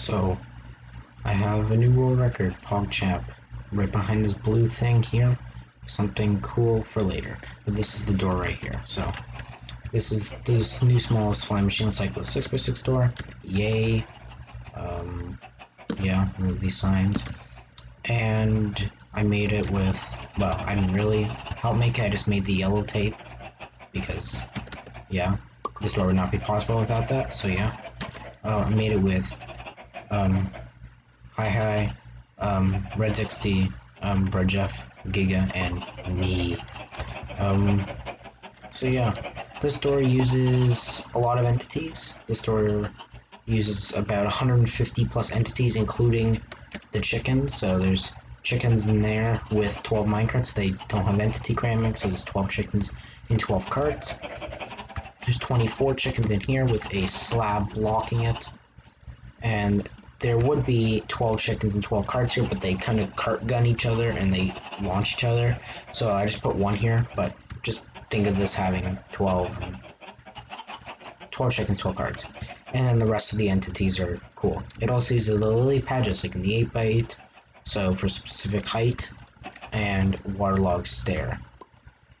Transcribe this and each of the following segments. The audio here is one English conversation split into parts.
So, I have a new world record, PogChamp, right behind this blue thing here. Something cool for later. But this is the door right here. So, this is this new smallest flying machine cycle 6x6 door. Yay. Yeah, remove these signs. And I made it with, well, I didn't really help make it, I just made the yellow tape. Because, yeah, this door would not be possible without that, so yeah. I made it with, Hi, Red 60, Bruhjef, Giga, and me. So yeah, this store uses a lot of entities. This store uses about 150 plus entities, including the chickens. So there's chickens in there with 12 minecarts. They don't have entity cramming, so there's 12 chickens in 12 carts. There's 24 chickens in here with a slab blocking it. And there would be 12 chickens and 12 carts here, but they kind of cart gun each other and they launch each other. So I just put one here, but just think of this having 12 chickens, 12 carts. And then the rest of the entities are cool. It also uses the lily pad, just like in the 8x8, so for specific height, and waterlogged stair,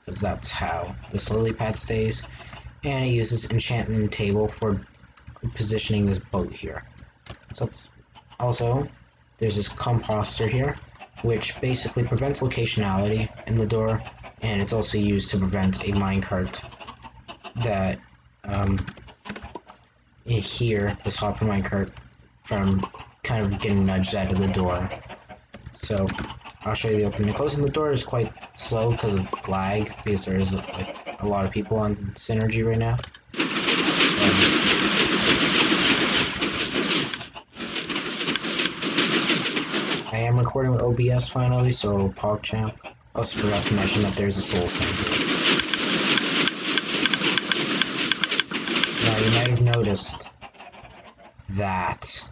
because that's how this lily pad stays. And it uses enchantment table for positioning this boat here. So that's also, there's this composter here, which basically prevents locationality in the door, and it's also used to prevent a minecart that, in here, this hopper minecart, from kind of getting nudged out of the door. So, I'll show you the opening and closing. The door is quite slow because of lag, because there is like a lot of people on Synergy right now. I am recording with OBS finally, so PogChamp. Also forgot to mention that there's a soul sign here. Now you might have noticed that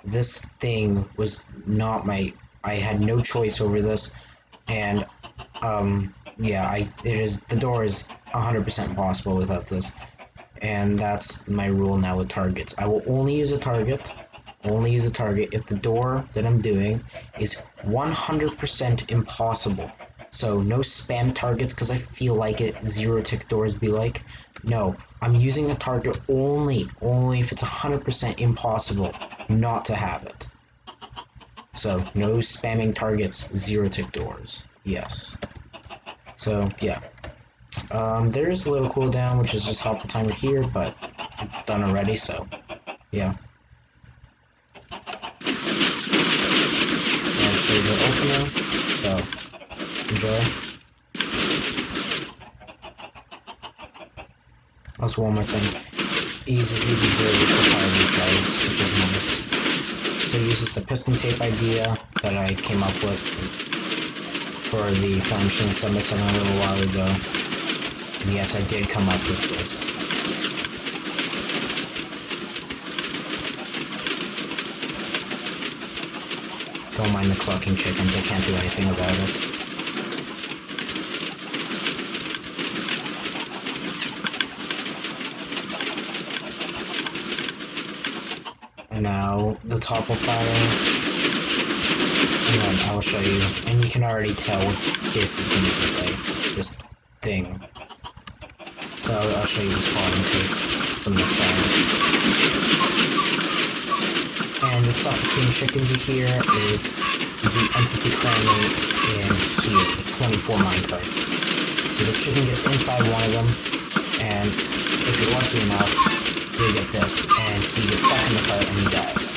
this thing was not my... I had no choice over this, and yeah, the door is 100% possible without this, and that's my rule now with targets. I will only use a target if the door that I'm doing is 100% impossible. So no spam targets, because I feel like it zero tick doors be like. No, I'm using a target only if it's 100% impossible not to have it. So no spamming targets, zero tick doors. Yes. So yeah. There is a little cooldown, which is just hopper timer here, but it's done already, so yeah. The opener, so enjoy. Also, one more thing, it uses easy to fire these guys, which is nice. So it uses the piston tape idea that I came up with for the flying machine 7x7 a little while ago. And yes, I did come up with this. Don't mind the clucking chickens, I can't do anything about it. And now, the top will fire. And then I'll show you. And you can already tell this is going to be like this thing. So I'll show you this bottom tape from this side. And the suffocating chickens you hear is the entity cramming in here, the 24 minecarts. So the chicken gets inside one of them, and if you're lucky enough, you'll get this, and he gets stuck in the cart and he dies.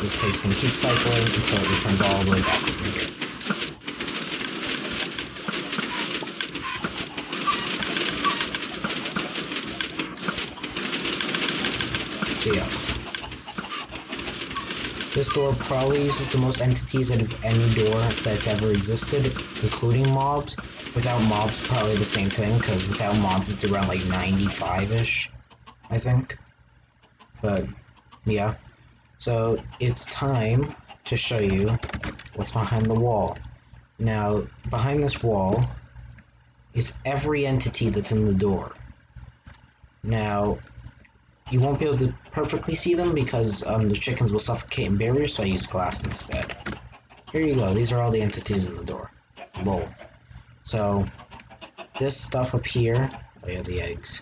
This tape's going to keep cycling until it returns all the way back over here. So yes. This door probably uses the most entities out of any door that's ever existed, including mobs. Without mobs, probably the same thing, because without mobs it's around like 95-ish, I think. But, yeah. So, it's time to show you what's behind the wall. Now, behind this wall is every entity that's in the door. Now, you won't be able to perfectly see them because the chickens will suffocate in barriers, so I use glass instead. Here you go, these are all the entities in the door. Lol. So, this stuff up here, oh yeah, the eggs.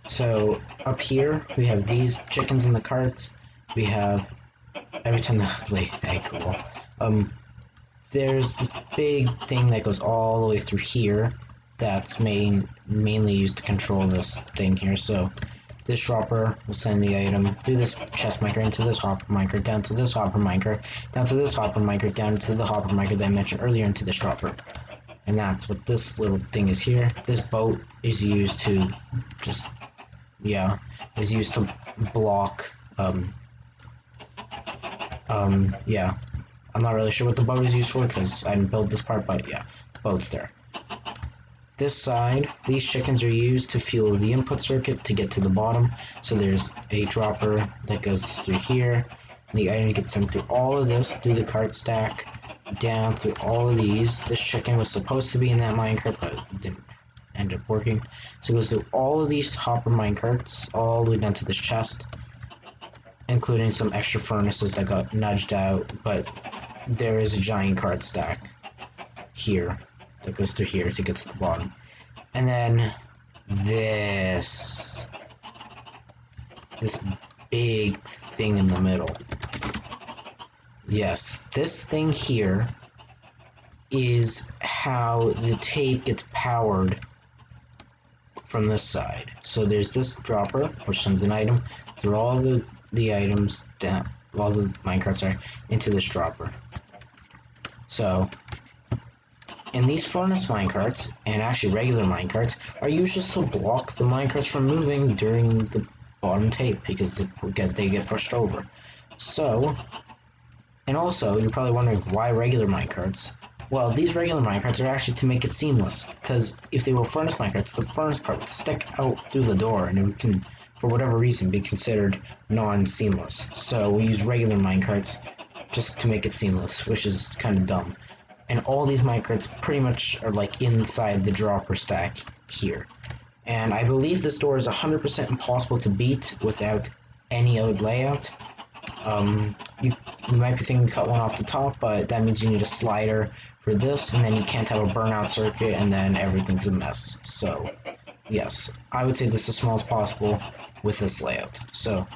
So, up here, we have these chickens in the carts, we have, every time they lay egg, lol. There's this big thing that goes all the way through here that's mainly used to control this thing here. So this dropper will send the item through this chest micro into this hopper micro, down to this hopper micro, down to this hopper micro, down to the hopper micro that I mentioned earlier into this dropper. And that's what this little thing is here. This boat is used to is used to block, yeah. I'm not really sure what the boat is used for because I didn't build this part, but yeah, the boat's there. This side, these chickens are used to fuel the input circuit to get to the bottom. So there's a dropper that goes through here. The item gets sent through all of this, through the cart stack, down through all of these. This chicken was supposed to be in that minecart, but it didn't end up working. So it goes through all of these hopper minecarts, all the way down to this chest, including some extra furnaces that got nudged out, but there is a giant card stack here that goes through here to get to the bottom. And then this big thing in the middle. Yes, this thing here is how the tape gets powered from this side. So there's this dropper, which sends an item through all the items down, all the minecarts are into this dropper. So, and these furnace minecarts, and actually regular minecarts, are used just to block the minecarts from moving during the bottom tape because they get pushed over. So, and also, you're probably wondering why regular minecarts? Well, these regular minecarts are actually to make it seamless, because if they were furnace minecarts, the furnace part would stick out through the door, and it can, for whatever reason, be considered non-seamless. So we use regular minecarts just to make it seamless, which is kind of dumb. And all these minecarts pretty much are like inside the dropper stack here. And I believe this door is 100% impossible to beat without any other layout. You might be thinking cut one off the top, but that means you need a slider for this, and then you can't have a burnout circuit, and then everything's a mess. So, yes, I would say this is as small as possible with this layout. So,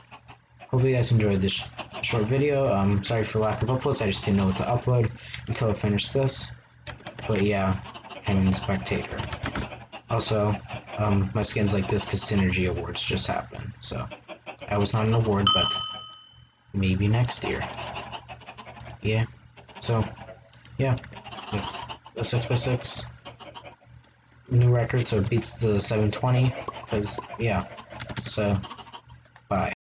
hope you guys enjoyed this short video. Sorry for lack of uploads, I just didn't know what to upload until I finished this. But yeah, I'm a spectator. Also, my skin's like this because Synergy Awards just happened. So, I was not an award, but maybe next year. Yeah. So, yeah. It's a 6x6. New record, so it beats the 720. Because, yeah. So, bye.